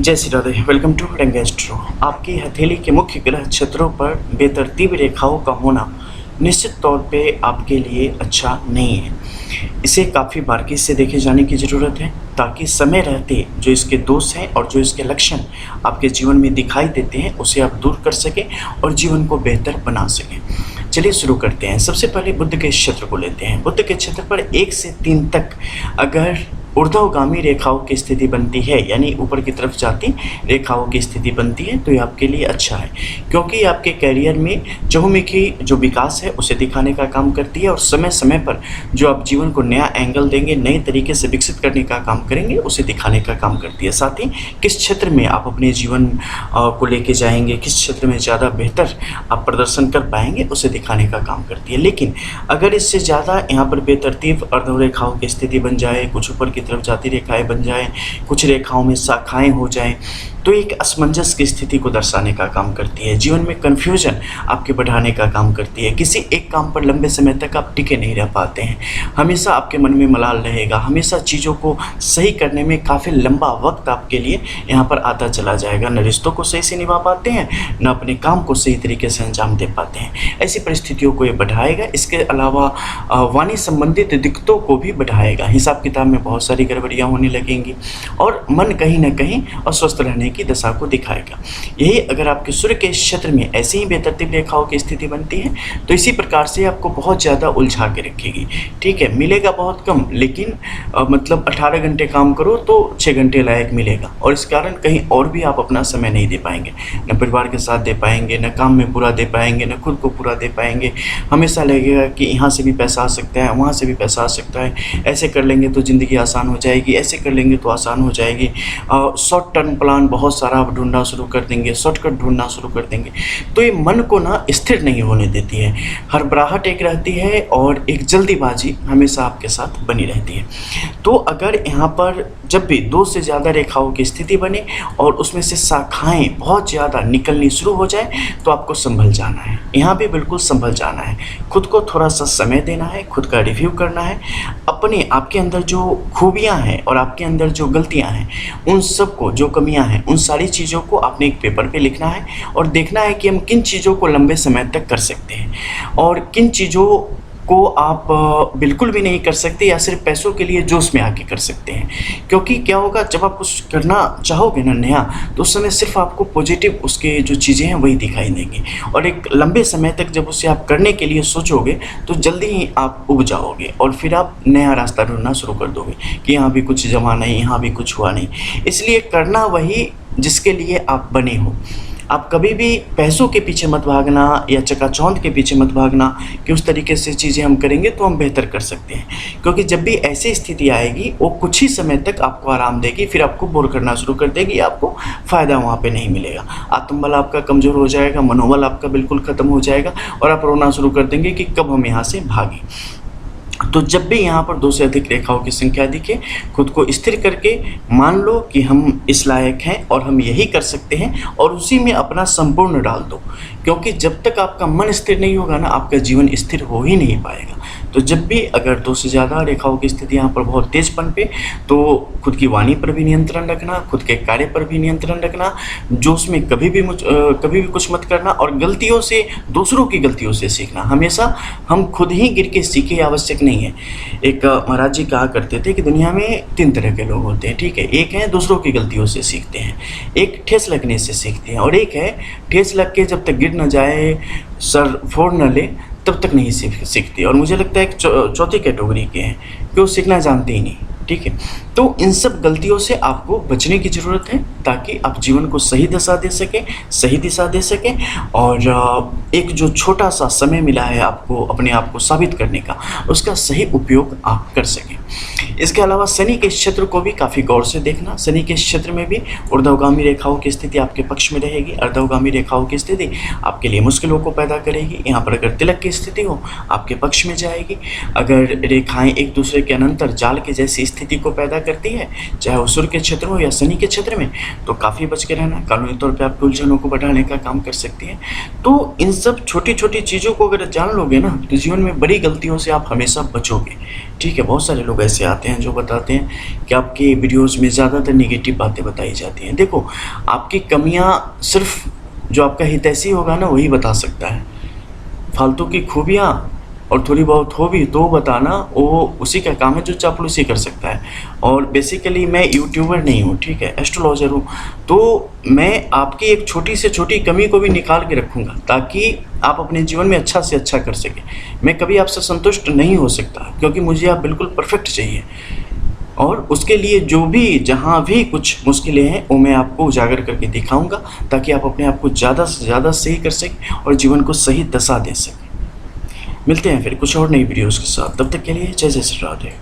जय Shri Radhe. Welcome to रंगेस्ट्रो। आपकी हथेली के मुख्य ग्रह क्षेत्रों पर बेतरतीब रेखाओं का होना निश्चित तौर पे आपके लिए अच्छा नहीं है। इसे काफ़ी बारीकी से देखे जाने की ज़रूरत है ताकि समय रहते जो इसके दोष हैं और जो इसके लक्षण आपके जीवन में दिखाई देते हैं उसे आप दूर कर सकें और जीवन को बेहतर बना सकें। चलिए शुरू करते हैं। सबसे पहले बुध के क्षेत्र को लेते हैं। बुध के क्षेत्र पर 1 से 3 तक अगर ऊर्ध्वगामी रेखाओं की स्थिति बनती है, यानी ऊपर की तरफ जाती रेखाओं की स्थिति बनती है, तो ये आपके लिए अच्छा है क्योंकि आपके करियर में चहुमुखी जो विकास है उसे दिखाने का काम करती है और समय समय पर जो आप जीवन को नया एंगल देंगे, नए तरीके से विकसित करने का काम करेंगे, उसे दिखाने का काम करती है। साथ ही किस क्षेत्र में आप अपने जीवन को लेके जाएंगे, किस क्षेत्र में ज़्यादा बेहतर आप प्रदर्शन कर पाएंगे, उसे दिखाने का काम करती है। लेकिन अगर इससे ज़्यादा यहाँ पर बेतरतीब अर्धरेखाओं की स्थिति बन जाए, कुछ ऊपर की तरफ जाती रेखाएं बन जाएं, कुछ रेखाओं में शाखाएं हो जाएं, तो एक असमंजस की स्थिति को दर्शाने का काम करती है। जीवन में कन्फ्यूजन आपके बढ़ाने का काम करती है। किसी एक काम पर लंबे समय तक आप टिके नहीं रह पाते हैं। हमेशा आपके मन में मलाल रहेगा। हमेशा चीज़ों को सही करने में काफ़ी लंबा वक्त आपके लिए यहाँ पर आता चला जाएगा। न रिश्तों को सही से निभा पाते हैं, न अपने काम को सही तरीके से अंजाम दे पाते हैं। ऐसी परिस्थितियों को ये बढ़ाएगा। इसके अलावा वाणी संबंधित दिक्कतों को भी बढ़ाएगा। हिसाब किताब में बहुत सारी गड़बड़ियाँ होने लगेंगी और मन कहीं ना कहीं अस्वस्थ रहने की दशा को दिखाएगा। यही अगर आपके सूर्य के क्षेत्र में ऐसी ही बेतरतीब रेखाओं की स्थिति बनती है तो इसी प्रकार से आपको बहुत ज़्यादा उलझा के रखेगी। ठीक है, मिलेगा बहुत कम, लेकिन मतलब 18 घंटे काम करो तो 6 घंटे लायक मिलेगा और इस कारण कहीं और भी आप अपना समय नहीं दे पाएंगे। न परिवार के साथ दे पाएंगे, न काम में पूरा दे पाएंगे, न खुद को पूरा दे पाएंगे। हमेशा लगेगा कि यहाँ से भी पैसा आ सकता है, वहाँ से भी पैसा आ सकता है, ऐसे कर लेंगे तो ज़िंदगी आसान हो जाएगी, ऐसे कर लेंगे तो आसान हो जाएगी। शॉर्ट टर्म प्लान बहुत सारा आप ढूंढना शुरू कर देंगे, शॉर्टकट ढूंढना शुरू कर देंगे, तो ये मन को ना स्थिर नहीं होने देती है। हड़बड़ाहट एक रहती है और एक जल्दीबाजी हमेशा आपके साथ बनी रहती है। तो अगर यहाँ पर जब भी 2 से ज़्यादा रेखाओं की स्थिति बने और उसमें से शाखाएं बहुत ज़्यादा निकलनी शुरू हो जाए तो आपको संभल जाना है। यहाँ भी बिल्कुल संभल जाना है। खुद को थोड़ा सा समय देना है, खुद का रिव्यू करना है, अपने आपके अंदर जो खूबियाँ हैं और आपके अंदर जो गलतियाँ हैं उन सबको, जो कमियाँ हैं, उन सारी चीज़ों को आपने एक पेपर पे लिखना है और देखना है कि हम किन चीज़ों को लंबे समय तक कर सकते हैं और किन चीज़ों को आप बिल्कुल भी नहीं कर सकते या सिर्फ पैसों के लिए जोश में आके कर सकते हैं। क्योंकि क्या होगा, जब आप कुछ करना चाहोगे ना नया, तो उस समय सिर्फ आपको पॉजिटिव उसके जो चीज़ें हैं वही दिखाई देंगी और एक लंबे समय तक जब उसे आप करने के लिए सोचोगे तो जल्दी ही आप उब जाओगे और फिर आप नया रास्ता ढूंढना शुरू कर दोगे कि यहाँ भी कुछ जमा नहीं, यहाँ भी कुछ हुआ नहीं। इसलिए करना वही जिसके लिए आप बने हो। आप कभी भी पैसों के पीछे मत भागना या चकाचौंध के पीछे मत भागना कि उस तरीके से चीज़ें हम करेंगे तो हम बेहतर कर सकते हैं, क्योंकि जब भी ऐसी स्थिति आएगी वो कुछ ही समय तक आपको आराम देगी, फिर आपको बोर करना शुरू कर देगी, आपको फ़ायदा वहाँ पे नहीं मिलेगा। आत्मबल आपका कमज़ोर हो जाएगा, मनोबल आपका बिल्कुल ख़त्म हो जाएगा और आप रोना शुरू कर देंगे कि कब हम यहाँ से भागें। तो जब भी यहाँ पर 2 से अधिक रेखाओं की संख्या दिखे, खुद को स्थिर करके मान लो कि हम इस लायक हैं और हम यही कर सकते हैं और उसी में अपना संपूर्ण डाल दो। क्योंकि जब तक आपका मन स्थिर नहीं होगा ना, आपका जीवन स्थिर हो ही नहीं पाएगा। तो जब भी अगर 2 से ज़्यादा रेखाओं की स्थिति यहाँ पर बहुत तेज पनपे तो खुद की वाणी पर भी नियंत्रण रखना, खुद के कार्य पर भी नियंत्रण रखना, जोश में कभी भी कुछ मत करना और गलतियों से, दूसरों की गलतियों से सीखना। हमेशा हम खुद ही गिर के सीखे आवश्यक नहीं है। एक महाराज जी कहा करते थे कि दुनिया में 3 तरह के लोग होते हैं। ठीक है, एक है दूसरों की गलतियों से सीखते हैं, एक ठेस लगने से सीखते हैं और एक है ठेस लग के जब तक गिर न जाए, सर फोड़ न ले, तब तक नहीं सीखते। और मुझे लगता है एक चौथी कैटेगरी के हैं कि वो सीखना जानते ही नहीं। ठीक है, तो इन सब गलतियों से आपको बचने की ज़रूरत है ताकि आप जीवन को सही दशा दे सकें, सही दिशा दे सकें और एक जो छोटा सा समय मिला है आपको अपने आप को साबित करने का, उसका सही उपयोग आप कर सकें। इसके अलावा शनि के क्षेत्र को भी काफ़ी गौर से देखना। शनि के क्षेत्र में भी ऊर्ध्वगामी रेखाओं की स्थिति आपके पक्ष में रहेगी, अर्धोगामी रेखाओं की स्थिति आपके लिए मुश्किलों को पैदा करेगी। यहाँ पर अगर तिलक की स्थिति हो आपके पक्ष में जाएगी। अगर रेखाएं एक दूसरे के अनंतर जाल के जैसी स्थिति को पैदा करती है, चाहे वो सूर्य के क्षेत्र हो या शनि के क्षेत्र में, तो काफ़ी बच के रहना। कानूनी तौर पे आप उलझनों को बढ़ाने का काम कर सकती हैं। तो इन सब छोटी छोटी चीज़ों को अगर जान लोगे ना तो जीवन में बड़ी गलतियों से आप हमेशा बचोगे। ठीक है, बहुत सारे लोग ऐसे आते हैं जो बताते हैं कि आपके वीडियोस में ज़्यादातर नेगेटिव बातें बताई जाती हैं। देखो, आपकी कमियां सिर्फ जो आपका हितैषी होगा ना वही बता सकता है। फालतू की खूबियाँ और थोड़ी बहुत हो भी तो बताना वो उसी का काम है जो चापलूसी कर सकता है। और बेसिकली मैं यूट्यूबर नहीं हूँ, ठीक है, एस्ट्रोलॉजर हूँ। तो मैं आपकी एक छोटी से छोटी कमी को भी निकाल के रखूँगा ताकि आप अपने जीवन में अच्छा से अच्छा कर सकें। मैं कभी आपसे संतुष्ट नहीं हो सकता क्योंकि मुझे आप बिल्कुल परफेक्ट चाहिए, और उसके लिए जो भी जहाँ भी कुछ मुश्किलें हैं वो मैं आपको उजागर करके दिखाऊंगा ताकि आप अपने आप को ज़्यादा से ज़्यादा सही कर सकें और जीवन को सही दशा दे सकें। मिलते हैं फिर कुछ और नई वीडियोस के साथ, तब तक के लिए जय जय श्री राधे।